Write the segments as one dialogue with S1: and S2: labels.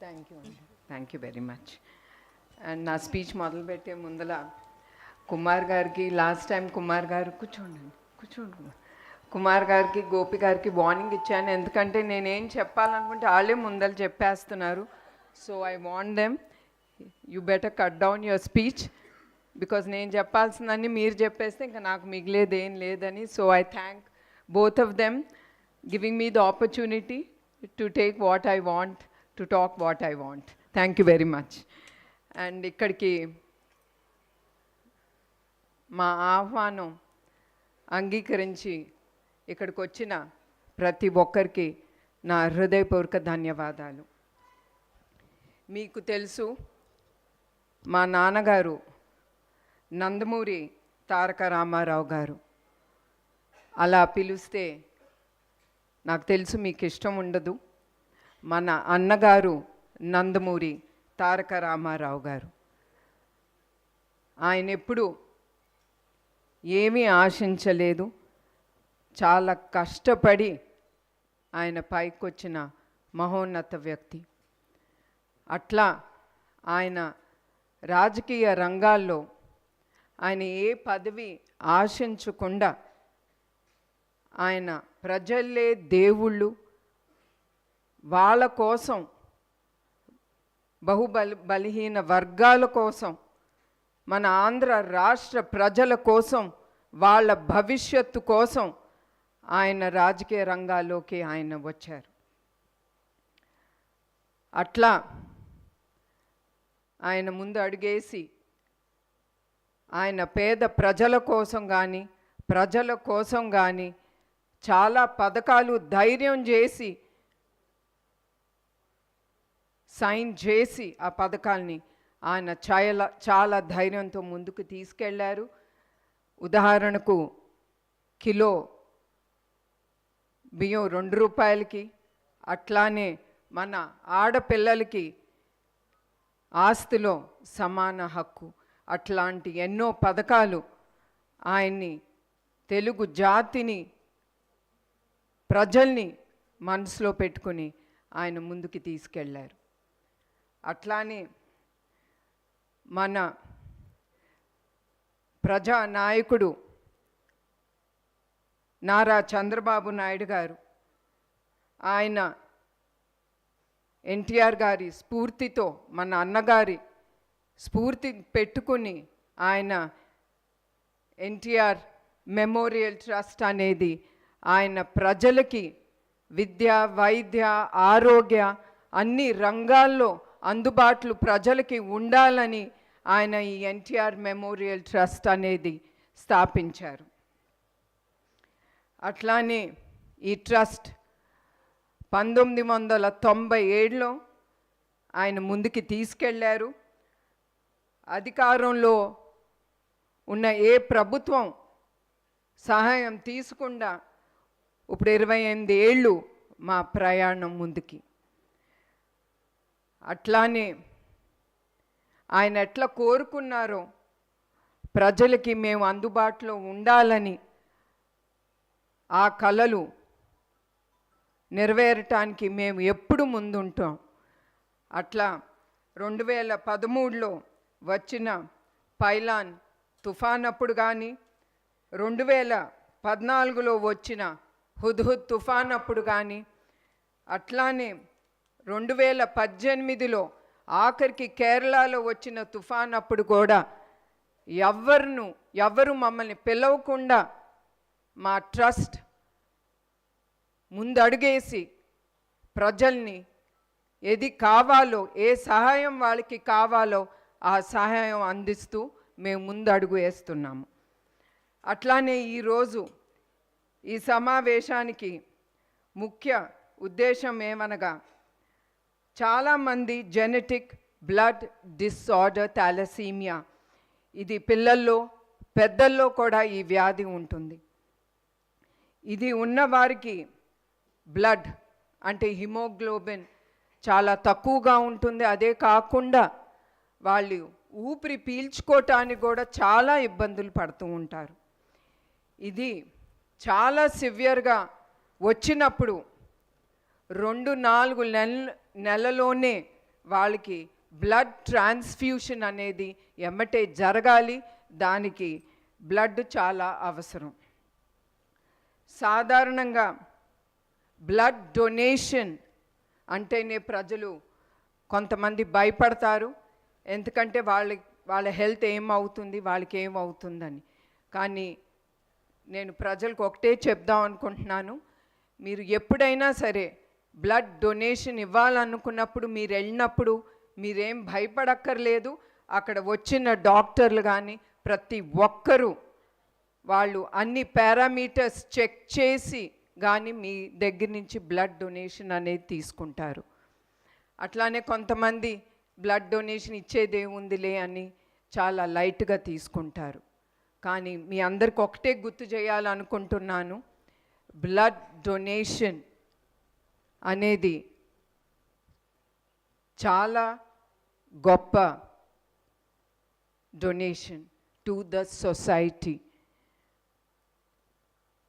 S1: Thank you very much. And నా speech మొదలుపెట్టే ముందల కుమార్ గారికి లాస్ట్ టైం కుమార్ గారు కూర్చోండి కుమార్ గారికి గోపి గారికి వార్నింగ్ ఇచ్చాను, ఎందుకంటే నేనేం చెప్పాలనుకుంటే వాళ్ళే ముందర చెప్పేస్తున్నారు. So I want them, you better cut down your speech, because నేను చెప్పాల్సిందని మీరు చెప్పేస్తే ఇంకా నాకు మిగిలేది ఏం లేదని. So I thank both of them giving me the opportunity to take what I want, to talk what I want. Thank you very much. And ikkadiki మా ఆహ్వానం అంగీకరించి ఇక్కడికి వచ్చిన ప్రతి ఒక్కరికి నా హృదయపూర్వక ధన్యవాదాలు. మీకు తెలుసు, మా నాన్నగారు నందమూరి తారక రామారావు గారు. అలా పిలిస్తే నాకు తెలుసు మీకు ఇష్టం ఉండదు. మన అన్నగారు నందమూరి తారక రామారావు గారు. ఆయన ఎప్పుడు ఏమీ ఆశించలేదు, చాలా కష్టపడి ఆయన పైకొచ్చిన మహోన్నత వ్యక్తి. అట్లా ఆయన రాజకీయ రంగాల్లో ఆయన ఏ పదవి ఆశించకుండా ఆయన ప్రజలే దేవుళ్ళు, వాళ్ళ కోసం, బలహీన వర్గాల కోసం, మన ఆంధ్ర రాష్ట్ర ప్రజల కోసం, వాళ్ళ భవిష్యత్తు కోసం ఆయన రాజకీయ రంగాల్లోకి ఆయన వచ్చారు. అట్లా ఆయన ముందు అడుగేసి ఆయన పేద ప్రజల కోసం కానీ ప్రజల కోసం కానీ చాలా పథకాలు ధైర్యం చేసి సైన్ చేసి ఆ పథకాల్ని ఆయన చాలా ధైర్యంతో ముందుకు తీసుకెళ్లారు. ఉదాహరణకు కిలో బియ్యం 2 రూపాయలకి, అట్లానే మన ఆడపిల్లలకి ఆస్తిలో సమాన హక్కు, అట్లాంటి ఎన్నో పథకాలు ఆయన్ని, తెలుగు జాతిని, ప్రజల్ని మనసులో పెట్టుకుని ఆయన ముందుకు తీసుకెళ్లారు. అట్లానే మన ప్రజానాయకుడు నారా చంద్రబాబు నాయుడు గారు, ఆయన ఎన్టీఆర్ గారి స్ఫూర్తితో, మన అన్నగారి స్ఫూర్తి పెట్టుకుని ఆయన ఎన్టీఆర్ మెమోరియల్ ట్రస్ట్ అనేది ఆయన ప్రజలకి విద్య, వైద్య, ఆరోగ్య అన్ని రంగాల్లో అందుబాటులో ప్రజలకి ఉండాలని ఆయన ఈ ఎన్టీఆర్ మెమోరియల్ ట్రస్ట్ అనేది స్థాపించారు. అట్లానే ఈ ట్రస్ట్ 1997లో ఆయన ముందుకి తీసుకెళ్లారు. అధికారంలో ఉన్న ఏ ప్రభుత్వం సహాయం తీసుకుండా ఇప్పుడు 28 ఏళ్ళు మా ప్రయాణం ముందుకి. అట్లానే ఆయన ఎట్లా కోరుకున్నారో ప్రజలకి మేము అందుబాటులో ఉండాలని, ఆ కలలు నెరవేరటానికి మేము ఎప్పుడు ముందుంటాం. అట్లా 2013లో వచ్చిన పైలాన్ తుఫాన్ అప్పుడు కానీ, 2014లో వచ్చిన హుద్హుద్ తుఫాన్ అప్పుడు కానీ, అట్లానే 2018లో ఆఖరికి కేరళలో వచ్చిన తుఫాన్ అప్పుడు కూడా ఎవరు మమ్మల్ని పిలవకుండా మా ట్రస్ట్ ముందడుగేసి ప్రజల్ని ఏది కావాలో, ఏ సహాయం వాళ్ళకి కావాలో ఆ సహాయం అందిస్తూ మేము ముందడుగు వేస్తున్నాము. అట్లానే ఈరోజు ఈ సమావేశానికి ముఖ్య ఉద్దేశం ఏమనగా, చాలామంది జెనెటిక్ బ్లడ్ డిసార్డర్ థాలసీమియా, ఇది పిల్లల్లో పెద్దల్లో కూడా ఈ వ్యాధి ఉంటుంది. ఇది ఉన్నవారికి బ్లడ్ అంటే హిమోగ్లోబిన్ చాలా తక్కువగా ఉంటుంది. అదే కాకుండా వాళ్ళు ఊపిరి పీల్చుకోవటానికి కూడా చాలా ఇబ్బందులు పడుతూ ఉంటారు. ఇది చాలా సివియర్గా వచ్చినప్పుడు 2-4 నెలలోనే వాళ్ళకి బ్లడ్ ట్రాన్స్ఫ్యూషన్ అనేది ఎమ్మటే జరగాలి. దానికి బ్లడ్ చాలా అవసరం. సాధారణంగా బ్లడ్ డొనేషన్ అంటేనే ప్రజలు కొంతమంది భయపడతారు. ఎందుకంటే వాళ్ళ హెల్త్ ఏమవుతుంది, వాళ్ళకి ఏమవుతుందని. కానీ నేను ప్రజలకు ఒకటే చెప్దాం అనుకుంటున్నాను, మీరు ఎప్పుడైనా సరే బ్లడ్ డొనేషన్ ఇవ్వాలనుకున్నప్పుడు మీరు వెళ్ళినప్పుడు మీరేం భయపడక్కర్లేదు. అక్కడ వచ్చిన డాక్టర్లు కానీ ప్రతి ఒక్కరూ వాళ్ళు అన్ని పారామీటర్స్ చెక్ చేసి కానీ మీ దగ్గర నుంచి బ్లడ్ డొనేషన్ అనేది తీసుకుంటారు. అట్లానే కొంతమంది బ్లడ్ డొనేషన్ ఇచ్చేదేముందిలే అని చాలా లైట్గా తీసుకుంటారు. కానీ మీ అందరికి ఒకటే గుర్తు చేయాలనుకుంటున్నాను, బ్లడ్ డొనేషన్ అనేది చాలా గొప్ప డొనేషన్ టు ద సొసైటీ.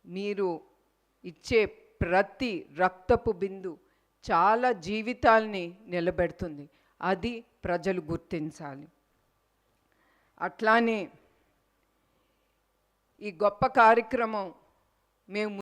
S1: మీరు ఇచ్చే ప్రతి రక్తపు బిందు చాలా జీవితాల్ని నిలబెడుతుంది. అది ప్రజలు గుర్తించాలి. అట్లానే ఈ గొప్ప కార్యక్రమం మేము